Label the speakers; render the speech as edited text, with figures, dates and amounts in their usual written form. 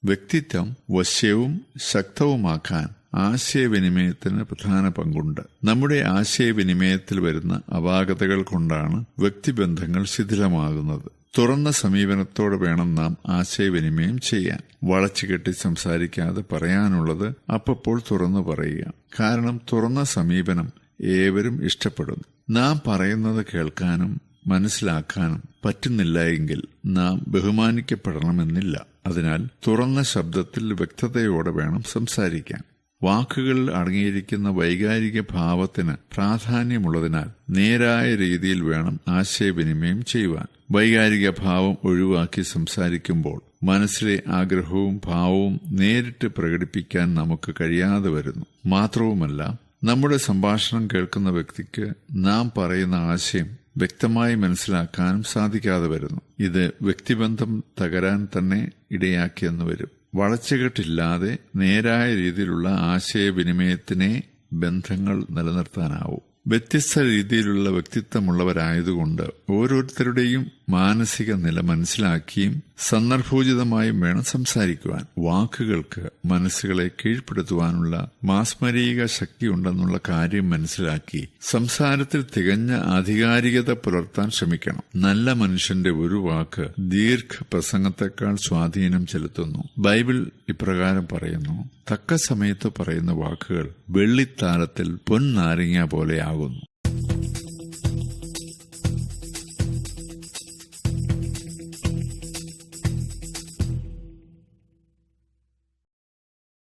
Speaker 1: വ്യക്തിത്വം വശ്യവും ശക്തവുമാക്കാൻ ആശയവിനിമയത്തിന് പ്രധാന പങ്കുണ്ട്. നമ്മുടെ ആശയവിനിമയത്തിൽ വരുന്ന അപാകതകൾ കൊണ്ടാണ് വ്യക്തിബന്ധങ്ങൾ ശിഥിലമാകുന്നത്. തുറന്ന സമീപനത്തോടെ വേണം നാം ആശയവിനിമയം ചെയ്യാൻ. വളച്ചുകെട്ടി സംസാരിക്കാതെ പറയാനുള്ളത് അപ്പോൾ തുറന്നു പറയുക. കാരണം തുറന്ന സമീപനം ഏവരും ഇഷ്ടപ്പെടുന്നു. നാം പറയുന്നത് കേൾക്കാനും മനസ്സിലാക്കാനും പറ്റുന്നില്ല എങ്കിൽ നാം ബഹുമാനിക്കപ്പെടണമെന്നില്ല. അതിനാൽ തുറന്ന ശബ്ദത്തിൽ വ്യക്തതയോടെ വേണം സംസാരിക്കാൻ. വാക്കുകളിൽ അടങ്ങിയിരിക്കുന്ന വൈകാരിക ഭാവത്തിന് പ്രാധാന്യമുള്ളതിനാൽ നേരായ രീതിയിൽ വേണം ആശയവിനിമയം ചെയ്യുവാൻ. വൈകാരിക ഭാവം ഒഴിവാക്കി സംസാരിക്കുമ്പോൾ മനസ്സിലെ ആഗ്രഹവും ഭാവവും നേരിട്ട് പ്രകടിപ്പിക്കാൻ നമുക്ക് കഴിയാതെ വരുന്നു. മാത്രവുമല്ല, നമ്മുടെ സംഭാഷണം കേൾക്കുന്ന വ്യക്തിക്ക് നാം പറയുന്ന ആശയം വ്യക്തമായി മനസ്സിലാക്കാനും സാധിക്കാതെ വരുന്നു. ഇത് വ്യക്തിബന്ധം തകരാൻ തന്നെ ഇടയാക്കിയെന്ന് വരും. വളച്ചുകെട്ടില്ലാതെ നേരായ രീതിയിലുള്ള ആശയവിനിമയത്തിനെ ബന്ധങ്ങൾ നിലനിർത്താനാവൂ. വ്യത്യസ്ത രീതിയിലുള്ള വ്യക്തിത്വമുള്ളവരായതുകൊണ്ട് ഓരോരുത്തരുടെയും മാനസിക നില മനസ്സിലാക്കിയും സന്ദർഭോചിതമായും വേണം സംസാരിക്കുവാൻ. വാക്കുകൾക്ക് മനസ്സുകളെ കീഴ്പ്പെടുത്തുവാനുള്ള മാസ്മരീക ശക്തിയുണ്ടെന്നുള്ള കാര്യം മനസ്സിലാക്കി സംസാരത്തിൽ തികഞ്ഞ ആധികാരികത പുലർത്താൻ ശ്രമിക്കണം. നല്ല മനുഷ്യന്റെ ഒരു വാക്ക് ദീർഘപ്രസംഗത്തെക്കാൾ സ്വാധീനം ചെലുത്തുന്നു. ബൈബിൾ ഇപ്രകാരം പറയുന്നു: തക്ക സമയത്ത് പറയുന്ന വാക്കുകൾ വെള്ളിത്താലത്തിൽ പൊൻനാരങ്ങ പോലെയാകുന്നു.